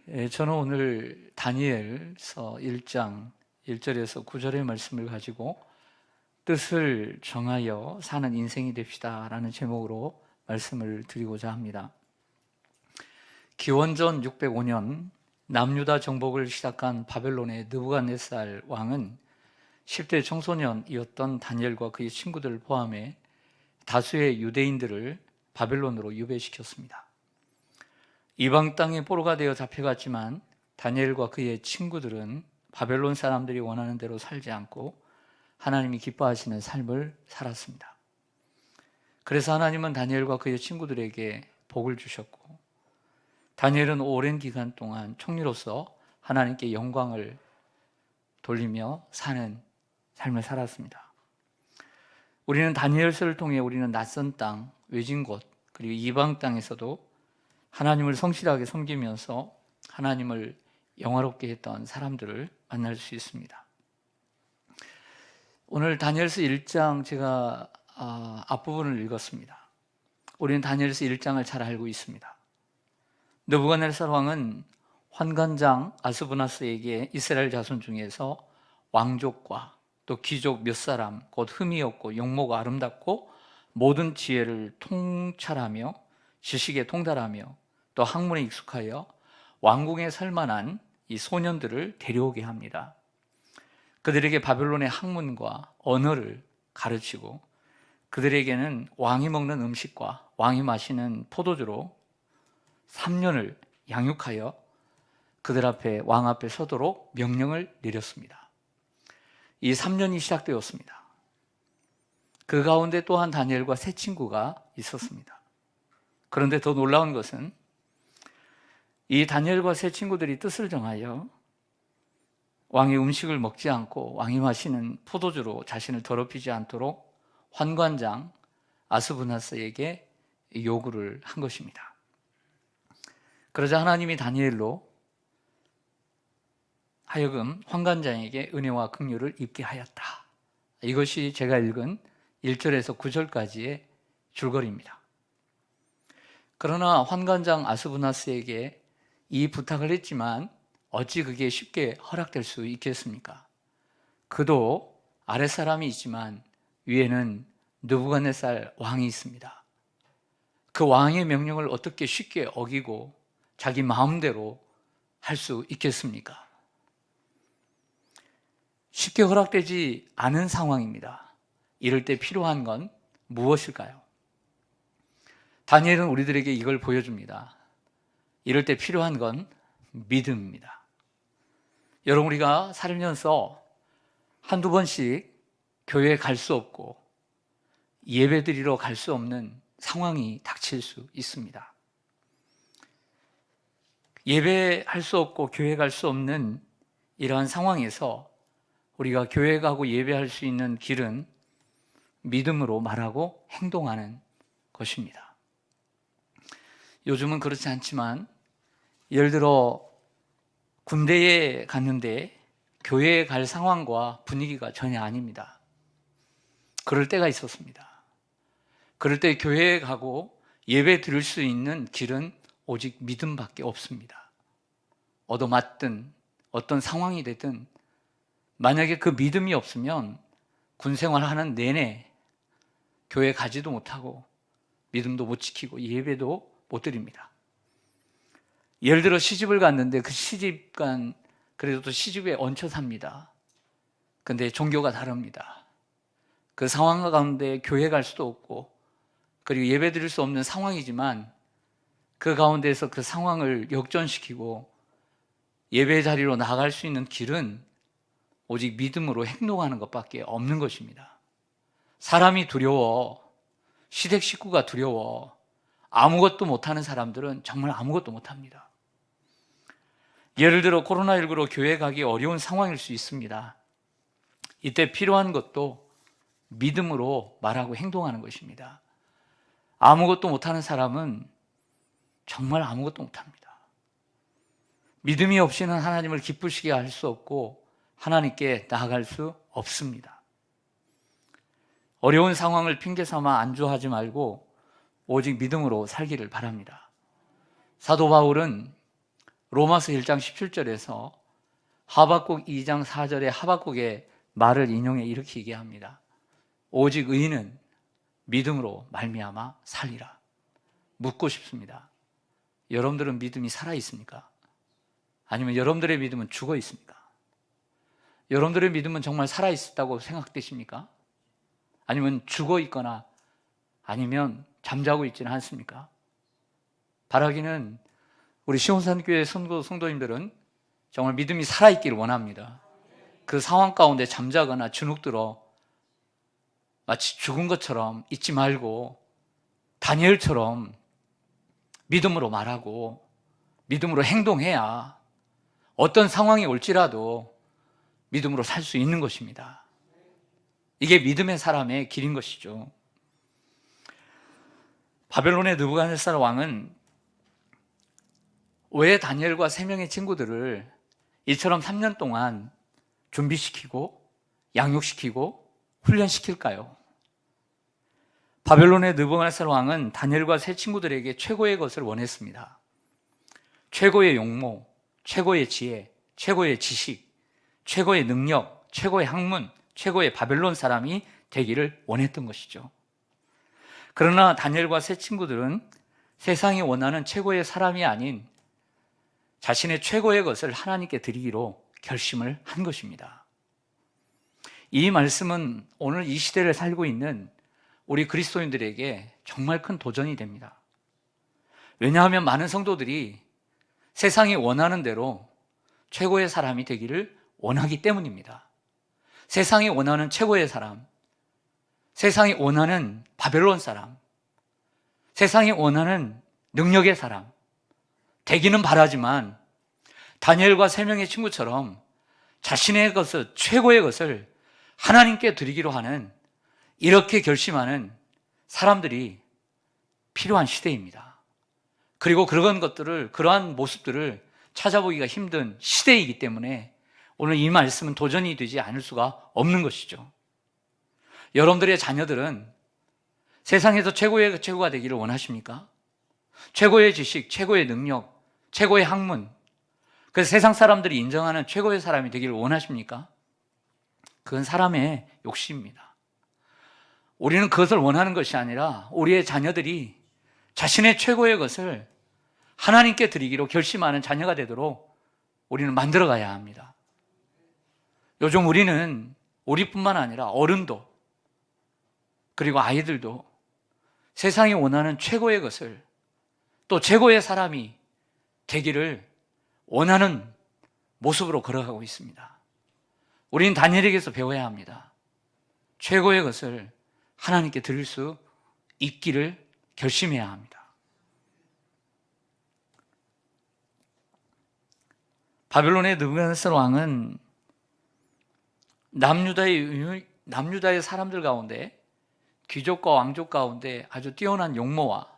저는 오늘 다니엘서 1장 1절에서 9절의 말씀을 가지고 뜻을 정하여 사는 인생이 됩시다 라는 제목으로 말씀을 드리고자 합니다. 기원전 605년 남유다 정복을 시작한 바벨론의 느부갓네살 왕은 10대 청소년이었던 다니엘과 그의 친구들을 포함해 다수의 유대인들을 바벨론으로 유배시켰습니다. 이방 땅에 포로가 되어 잡혀갔지만 다니엘과 그의 친구들은 바벨론 사람들이 원하는 대로 살지 않고 하나님이 기뻐하시는 삶을 살았습니다. 그래서 하나님은 다니엘과 그의 친구들에게 복을 주셨고, 다니엘은 오랜 기간 동안 총리로서 하나님께 영광을 돌리며 사는 삶을 살았습니다. 우리는 다니엘서를 통해 우리는 낯선 땅, 외진 곳, 그리고 이방 땅에서도 하나님을 성실하게 섬기면서 하나님을 영화롭게 했던 사람들을 만날 수 있습니다. 오늘 다니엘서 1장 제가 앞부분을 읽었습니다. 우리는 다니엘서 1장을 잘 알고 있습니다. 느부갓네살 왕은 환관장 아스부나스에게 이스라엘 자손 중에서 왕족과 또 귀족 몇 사람, 곧 흠이 없고 용모가 아름답고 모든 지혜를 통찰하며 지식에 통달하며 또 학문에 익숙하여 왕궁에 살만한 이 소년들을 데려오게 합니다. 그들에게 바벨론의 학문과 언어를 가르치고 그들에게는 왕이 먹는 음식과 왕이 마시는 포도주로 3년을 양육하여 그들 앞에 왕 앞에 서도록 명령을 내렸습니다. 이 3년이 시작되었습니다. 그 가운데 또한 다니엘과 세 친구가 있었습니다. 그런데 더 놀라운 것은 이 다니엘과 세 친구들이 뜻을 정하여 왕의 음식을 먹지 않고 왕이 마시는 포도주로 자신을 더럽히지 않도록 환관장 아스부나스에게 요구를 한 것입니다. 그러자 하나님이 다니엘로 하여금 환관장에게 은혜와 긍휼을 입게 하였다. 이것이 제가 읽은 1절에서 9절까지의 줄거리입니다. 그러나 환관장 아스부나스에게 이 부탁을 했지만 어찌 그게 쉽게 허락될 수 있겠습니까? 그도 아랫사람이 있지만 위에는 느부갓네살 왕이 있습니다. 그 왕의 명령을 어떻게 쉽게 어기고 자기 마음대로 할 수 있겠습니까? 쉽게 허락되지 않은 상황입니다. 이럴 때 필요한 건 무엇일까요? 다니엘은 우리들에게 이걸 보여줍니다. 이럴 때 필요한 건 믿음입니다. 여러분, 우리가 살면서 한두 번씩 교회에 갈 수 없고 예배드리러 갈 수 없는 상황이 닥칠 수 있습니다. 예배할 수 없고 교회 갈 수 없는 이러한 상황에서 우리가 교회 가고 예배할 수 있는 길은 믿음으로 말하고 행동하는 것입니다. 요즘은 그렇지 않지만 예를 들어 군대에 갔는데 교회에 갈 상황과 분위기가 전혀 아닙니다. 그럴 때가 있었습니다. 그럴 때 교회에 가고 예배 드릴 수 있는 길은 오직 믿음밖에 없습니다. 얻어맞든 어떤 상황이 되든 만약에 그 믿음이 없으면 군 생활하는 내내 교회 가지도 못하고 믿음도 못 지키고 예배도 못 드립니다. 예를 들어 시집을 갔는데 그 시집간 그래도 또 시집에 얹혀 삽니다. 근데 종교가 다릅니다. 그 상황 가운데 교회 갈 수도 없고 그리고 예배 드릴 수 없는 상황이지만 그 가운데서 그 상황을 역전시키고 예배 자리로 나갈 수 있는 길은 오직 믿음으로 행동하는 것밖에 없는 것입니다. 사람이 두려워, 시댁 식구가 두려워, 아무것도 못하는 사람들은 정말 아무것도 못합니다. 예를 들어 코로나19로 교회 가기 어려운 상황일 수 있습니다. 이때 필요한 것도 믿음으로 말하고 행동하는 것입니다. 아무것도 못하는 사람은 정말 아무것도 못합니다. 믿음이 없이는 하나님을 기쁘시게 할 수 없고 하나님께 나아갈 수 없습니다. 어려운 상황을 핑계 삼아 안주하지 말고 오직 믿음으로 살기를 바랍니다. 사도 바울은 로마서 1장 17절에서 하박국 2장 4절에 하박국의 말을 인용해 이렇게 얘기합니다. 오직 의인은 믿음으로 말미암아 살리라. 묻고 싶습니다. 여러분들은 믿음이 살아 있습니까? 아니면 여러분들의 믿음은 죽어 있습니까? 여러분들의 믿음은 정말 살아 있다고 생각되십니까? 아니면 죽어 있거나 아니면 잠자고 있지는 않습니까? 바라기는 우리 시온산교회 성도님들은 정말 믿음이 살아있기를 원합니다. 그 상황 가운데 잠자거나 주눅들어 마치 죽은 것처럼 잊지 말고 다니엘처럼 믿음으로 말하고 믿음으로 행동해야 어떤 상황이 올지라도 믿음으로 살 수 있는 것입니다. 이게 믿음의 사람의 길인 것이죠. 바벨론의 느부갓네살 왕은 왜 다니엘과 3명의 친구들을 이처럼 3년 동안 준비시키고 양육시키고 훈련시킬까요? 바벨론의 느부갓네살 왕은 다니엘과 세 친구들에게 최고의 것을 원했습니다. 최고의 용모, 최고의 지혜, 최고의 지식, 최고의 능력, 최고의 학문, 최고의 바벨론 사람이 되기를 원했던 것이죠. 그러나 다니엘과 세 친구들은 세상이 원하는 최고의 사람이 아닌 자신의 최고의 것을 하나님께 드리기로 결심을 한 것입니다. 이 말씀은 오늘 이 시대를 살고 있는 우리 그리스도인들에게 정말 큰 도전이 됩니다. 왜냐하면 많은 성도들이 세상이 원하는 대로 최고의 사람이 되기를 원하기 때문입니다. 세상이 원하는 최고의 사람, 세상이 원하는 바벨론 사람, 세상이 원하는 능력의 사람 되기는 바라지만 다니엘과 3명의 친구처럼 자신의 것을, 최고의 것을 하나님께 드리기로 하는, 이렇게 결심하는 사람들이 필요한 시대입니다. 그리고 그러한 모습들을 찾아보기가 힘든 시대이기 때문에 오늘 이 말씀은 도전이 되지 않을 수가 없는 것이죠. 여러분들의 자녀들은 세상에서 최고의 최고가 되기를 원하십니까? 최고의 지식, 최고의 능력, 최고의 학문, 그래서 세상 사람들이 인정하는 최고의 사람이 되기를 원하십니까? 그건 사람의 욕심입니다. 우리는 그것을 원하는 것이 아니라 우리의 자녀들이 자신의 최고의 것을 하나님께 드리기로 결심하는 자녀가 되도록 우리는 만들어가야 합니다. 요즘 우리뿐만 아니라 어른도 그리고 아이들도 세상이 원하는 최고의 것을, 또 최고의 사람이 되기를 원하는 모습으로 걸어가고 있습니다. 우리는 다니엘에게서 배워야 합니다. 최고의 것을 하나님께 드릴 수 있기를 결심해야 합니다. 바벨론의 느부갓네살 왕은 남유다의 사람들 가운데, 귀족과 왕족 가운데 아주 뛰어난 용모와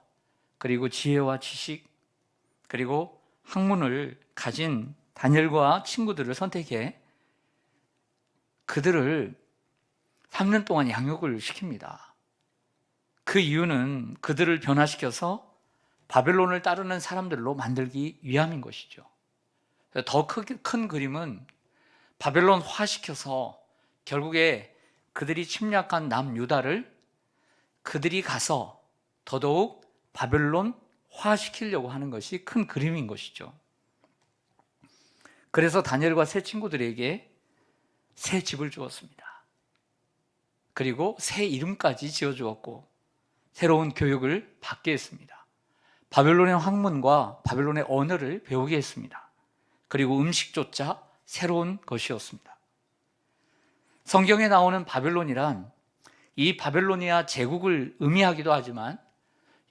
그리고 지혜와 지식 그리고 학문을 가진 다니엘과 친구들을 선택해 그들을 3년 동안 양육을 시킵니다. 그 이유는 그들을 변화시켜서 바벨론을 따르는 사람들로 만들기 위함인 것이죠. 더 큰 그림은 바벨론화시켜서 결국에 그들이 침략한 남유다를 그들이 가서 더더욱 바벨론화시키려고 하는 것이 큰 그림인 것이죠. 그래서 다니엘과 세 친구들에게 새 집을 주었습니다. 그리고 새 이름까지 지어주었고 새로운 교육을 받게 했습니다. 바벨론의 학문과 바벨론의 언어를 배우게 했습니다. 그리고 음식조차 새로운 것이었습니다. 성경에 나오는 바벨론이란 이 바벨로니아 제국을 의미하기도 하지만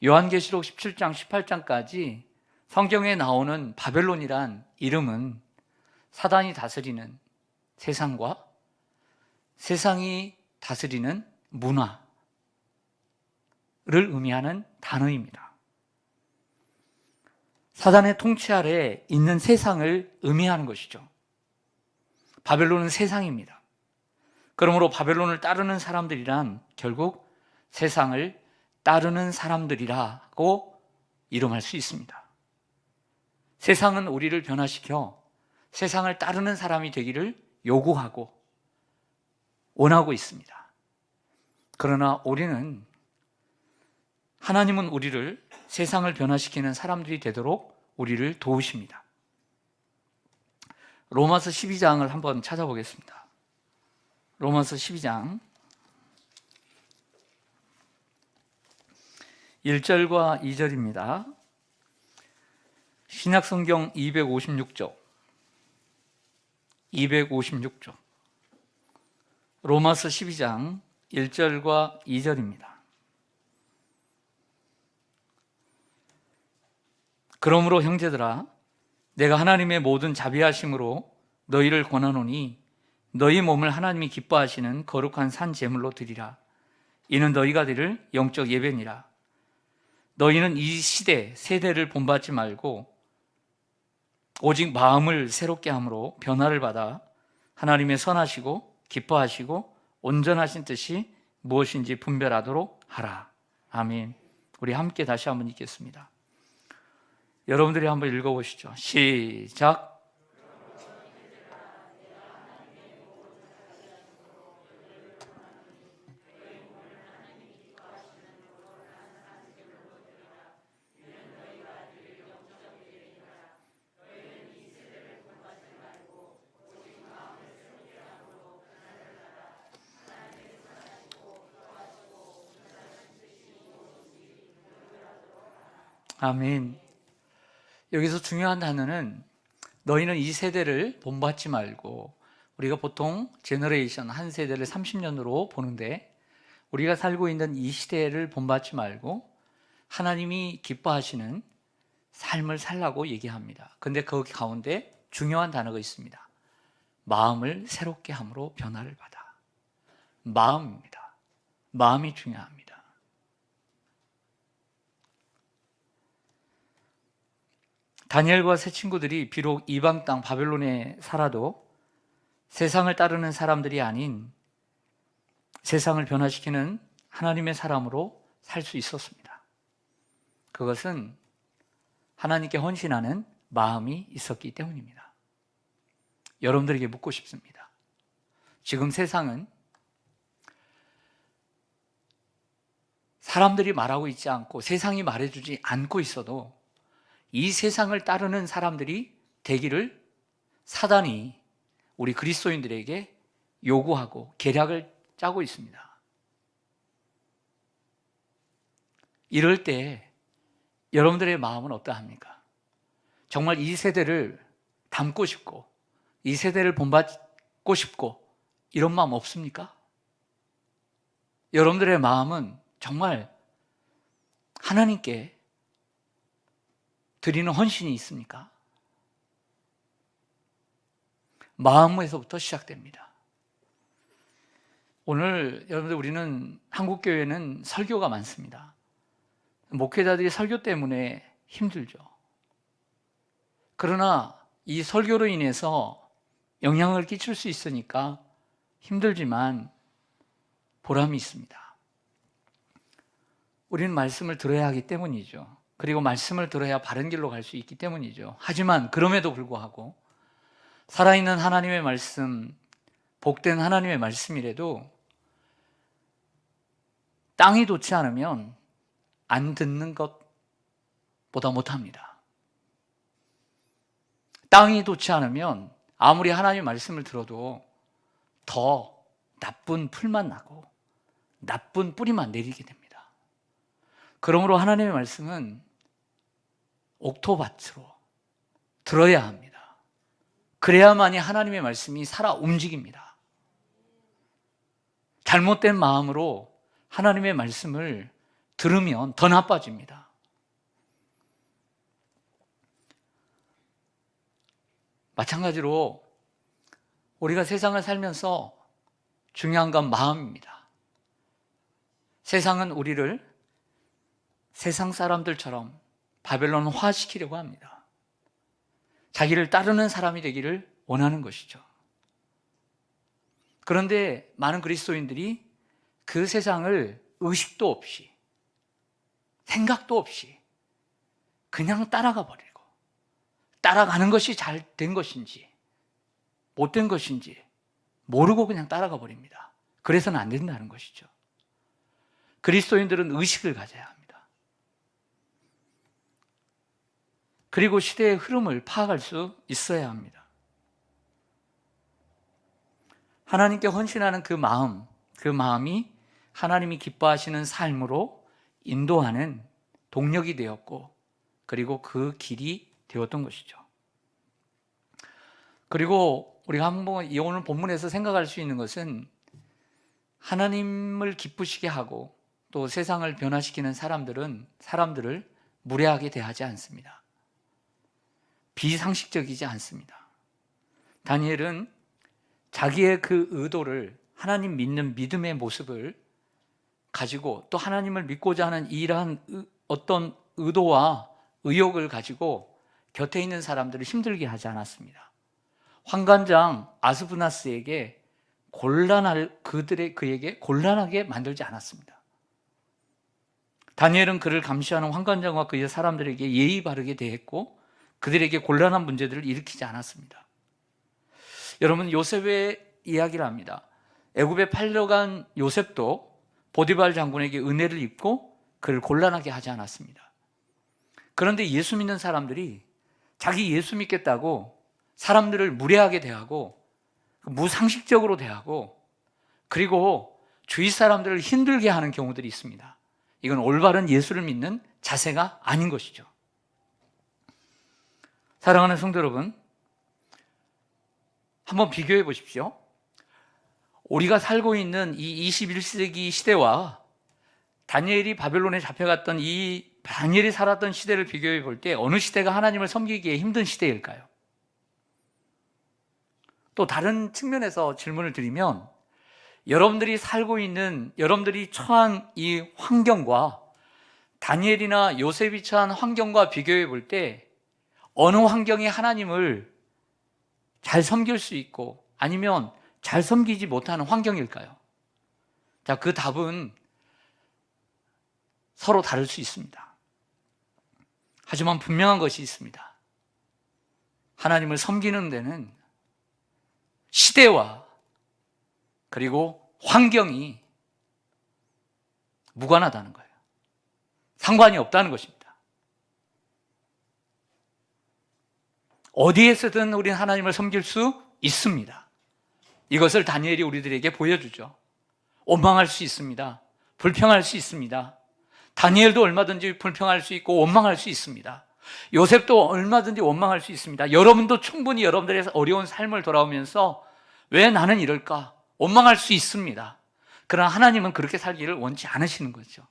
요한계시록 17장, 18장까지 성경에 나오는 바벨론이란 이름은 사단이 다스리는 세상과 세상이 다스리는 문화를 의미하는 단어입니다. 사단의 통치 아래 있는 세상을 의미하는 것이죠. 바벨론은 세상입니다. 그러므로 바벨론을 따르는 사람들이란 결국 세상을 따르는 사람들이라고 이름할 수 있습니다. 세상은 우리를 변화시켜 세상을 따르는 사람이 되기를 요구하고 원하고 있습니다. 그러나 하나님은 우리를 세상을 변화시키는 사람들이 되도록 우리를 도우십니다. 로마서 12장을 한번 찾아보겠습니다. 로마서 12장 1절과 2절입니다. 신약성경 256쪽 로마서 12장 1절과 2절입니다. 그러므로 형제들아, 내가 하나님의 모든 자비하심으로 너희를 권하노니 너희 몸을 하나님이 기뻐하시는 거룩한 산 제물로 드리라. 이는 너희가 드릴 영적 예배니라. 너희는 이 세대를 본받지 말고 오직 마음을 새롭게 함으로 변화를 받아 하나님의 선하시고 기뻐하시고 온전하신 뜻이 무엇인지 분별하도록 하라. 아멘. 우리 함께 다시 한번 읽겠습니다. 여러분들이 한번 읽어보시죠. 시작. 아멘. 여기서 중요한 단어는 너희는 이 세대를 본받지 말고, 우리가 보통 제너레이션 한 세대를 30년으로 보는데 우리가 살고 있는 이 시대를 본받지 말고 하나님이 기뻐하시는 삶을 살라고 얘기합니다. 근데 그 가운데 중요한 단어가 있습니다. 마음을 새롭게 함으로 변화를 받아. 마음입니다. 마음이 중요합니다. 다니엘과 세 친구들이 비록 이방 땅 바벨론에 살아도 세상을 따르는 사람들이 아닌 세상을 변화시키는 하나님의 사람으로 살 수 있었습니다. 그것은 하나님께 헌신하는 마음이 있었기 때문입니다. 여러분들에게 묻고 싶습니다. 지금 세상은 사람들이 말하고 있지 않고 세상이 말해주지 않고 있어도 이 세상을 따르는 사람들이 되기를 사단이 우리 그리스도인들에게 요구하고 계략을 짜고 있습니다. 이럴 때 여러분들의 마음은 어떠합니까? 정말 이 세대를 닮고 싶고 이 세대를 본받고 싶고 이런 마음 없습니까? 여러분들의 마음은 정말 하나님께 드리는 헌신이 있습니까? 마음에서부터 시작됩니다. 오늘 여러분들 우리는 한국교회는 설교가 많습니다. 목회자들이 설교 때문에 힘들죠. 그러나 이 설교로 인해서 영향을 끼칠 수 있으니까 힘들지만 보람이 있습니다. 우리는 말씀을 들어야 하기 때문이죠. 그리고 말씀을 들어야 바른 길로 갈 수 있기 때문이죠. 하지만 그럼에도 불구하고 살아있는 하나님의 말씀, 복된 하나님의 말씀이라도 땅이 돋지 않으면 안 듣는 것보다 못합니다. 땅이 돋지 않으면 아무리 하나님의 말씀을 들어도 더 나쁜 풀만 나고 나쁜 뿌리만 내리게 됩니다. 그러므로 하나님의 말씀은 옥토밭으로 들어야 합니다. 그래야만이 하나님의 말씀이 살아 움직입니다. 잘못된 마음으로 하나님의 말씀을 들으면 더 나빠집니다. 마찬가지로 우리가 세상을 살면서 중요한 건 마음입니다. 세상은 우리를 세상 사람들처럼 바벨론화 시키려고 합니다. 자기를 따르는 사람이 되기를 원하는 것이죠. 그런데 많은 그리스도인들이 그 세상을 의식도 없이 생각도 없이 그냥 따라가 버리고 따라가는 것이 잘 된 것인지 못된 것인지 모르고 그냥 따라가 버립니다. 그래서는 안 된다는 것이죠. 그리스도인들은 의식을 가져야 합니다. 그리고 시대의 흐름을 파악할 수 있어야 합니다. 하나님께 헌신하는 그 마음이 하나님이 기뻐하시는 삶으로 인도하는 동력이 되었고, 그리고 그 길이 되었던 것이죠. 그리고 우리가 한번 이 오늘 본문에서 생각할 수 있는 것은, 하나님을 기쁘시게 하고 또 세상을 변화시키는 사람들을 무례하게 대하지 않습니다. 비상식적이지 않습니다. 다니엘은 자기의 그 의도를, 하나님 믿는 믿음의 모습을 가지고, 또 하나님을 믿고자 하는 이러한 어떤 의도와 의욕을 가지고 곁에 있는 사람들을 힘들게 하지 않았습니다. 환관장 아스브나스에게 그에게 곤란하게 만들지 않았습니다. 다니엘은 그를 감시하는 환관장과 그의 사람들에게 예의 바르게 대했고, 그들에게 곤란한 문제들을 일으키지 않았습니다. 여러분, 요셉의 이야기를 합니다. 애굽에 팔려간 요셉도 보디발 장군에게 은혜를 입고 그를 곤란하게 하지 않았습니다. 그런데 예수 믿는 사람들이 자기 예수 믿겠다고 사람들을 무례하게 대하고 무상식적으로 대하고, 그리고 주위 사람들을 힘들게 하는 경우들이 있습니다. 이건 올바른 예수를 믿는 자세가 아닌 것이죠. 사랑하는 성도 여러분, 한번 비교해 보십시오. 우리가 살고 있는 이 21세기 시대와 다니엘이 바벨론에 잡혀갔던 이 다니엘이 살았던 시대를 비교해 볼 때 어느 시대가 하나님을 섬기기에 힘든 시대일까요? 또 다른 측면에서 질문을 드리면, 여러분들이 살고 있는, 여러분들이 처한 이 환경과 다니엘이나 요셉이 처한 환경과 비교해 볼 때 어느 환경이 하나님을 잘 섬길 수 있고 아니면 잘 섬기지 못하는 환경일까요? 자, 그 답은 서로 다를 수 있습니다. 하지만 분명한 것이 있습니다. 하나님을 섬기는 데는 시대와 그리고 환경이 무관하다는 거예요. 상관이 없다는 것입니다. 어디에서든 우리는 하나님을 섬길 수 있습니다. 이것을 다니엘이 우리들에게 보여주죠. 원망할 수 있습니다. 불평할 수 있습니다. 다니엘도 얼마든지 불평할 수 있고 원망할 수 있습니다. 요셉도 얼마든지 원망할 수 있습니다. 여러분도 충분히 여러분들의 어려운 삶을 돌아오면서 왜 나는 이럴까? 원망할 수 있습니다. 그러나 하나님은 그렇게 살기를 원치 않으시는 거죠.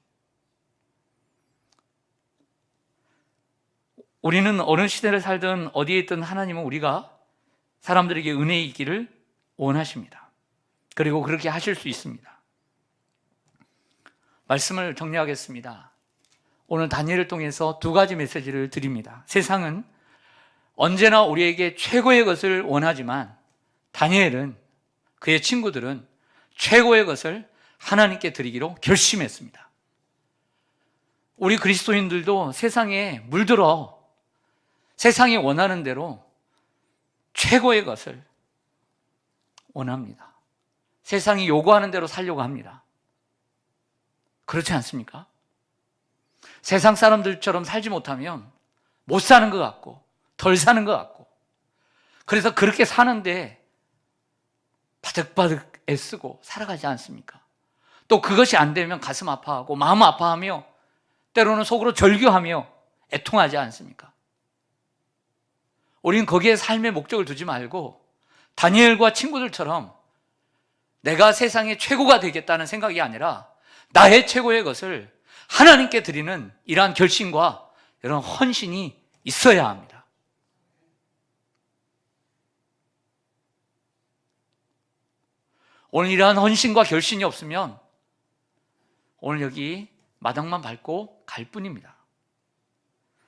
우리는 어느 시대를 살든 어디에 있든 하나님은 우리가 사람들에게 은혜 있기를 원하십니다. 그리고 그렇게 하실 수 있습니다. 말씀을 정리하겠습니다. 오늘 다니엘을 통해서 두 가지 메시지를 드립니다. 세상은 언제나 우리에게 최고의 것을 원하지만 다니엘은, 그의 친구들은 최고의 것을 하나님께 드리기로 결심했습니다. 우리 그리스도인들도 세상에 물들어 세상이 원하는 대로 최고의 것을 원합니다. 세상이 요구하는 대로 살려고 합니다. 그렇지 않습니까? 세상 사람들처럼 살지 못하면 못 사는 것 같고 덜 사는 것 같고, 그래서 그렇게 사는데 바득바득 애쓰고 살아가지 않습니까? 또 그것이 안 되면 가슴 아파하고 마음 아파하며 때로는 속으로 절규하며 애통하지 않습니까? 우리는 거기에 삶의 목적을 두지 말고 다니엘과 친구들처럼 내가 세상의 최고가 되겠다는 생각이 아니라 나의 최고의 것을 하나님께 드리는 이러한 결심과 이런 헌신이 있어야 합니다. 오늘 이러한 헌신과 결심이 없으면 오늘 여기 마당만 밟고 갈 뿐입니다.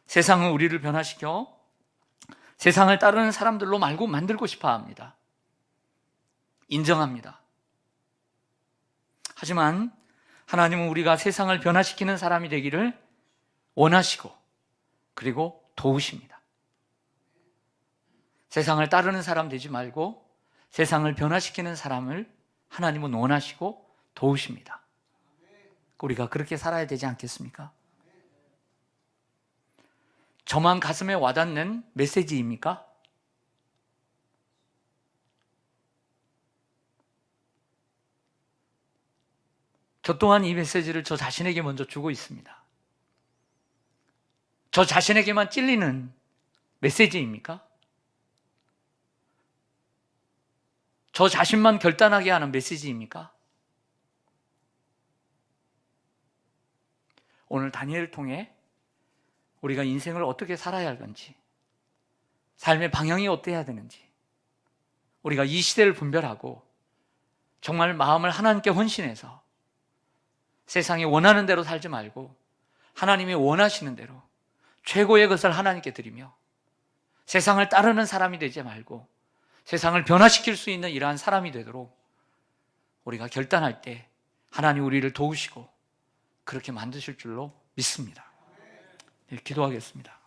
세상은 우리를 변화시켜 세상을 따르는 사람들로 만들고 싶어 합니다. 인정합니다. 하지만 하나님은 우리가 세상을 변화시키는 사람이 되기를 원하시고 그리고 도우십니다. 세상을 따르는 사람 되지 말고 세상을 변화시키는 사람을 하나님은 원하시고 도우십니다. 우리가 그렇게 살아야 되지 않겠습니까? 저만 가슴에 와닿는 메시지입니까? 저 또한 이 메시지를 저 자신에게 먼저 주고 있습니다. 저 자신에게만 찔리는 메시지입니까? 저 자신만 결단하게 하는 메시지입니까? 오늘 다니엘을 통해 우리가 인생을 어떻게 살아야 할 건지, 삶의 방향이 어때야 되는지, 우리가 이 시대를 분별하고 정말 마음을 하나님께 헌신해서 세상이 원하는 대로 살지 말고 하나님이 원하시는 대로 최고의 것을 하나님께 드리며 세상을 따르는 사람이 되지 말고 세상을 변화시킬 수 있는 이러한 사람이 되도록 우리가 결단할 때 하나님 우리를 도우시고 그렇게 만드실 줄로 믿습니다. 네, 기도하겠습니다.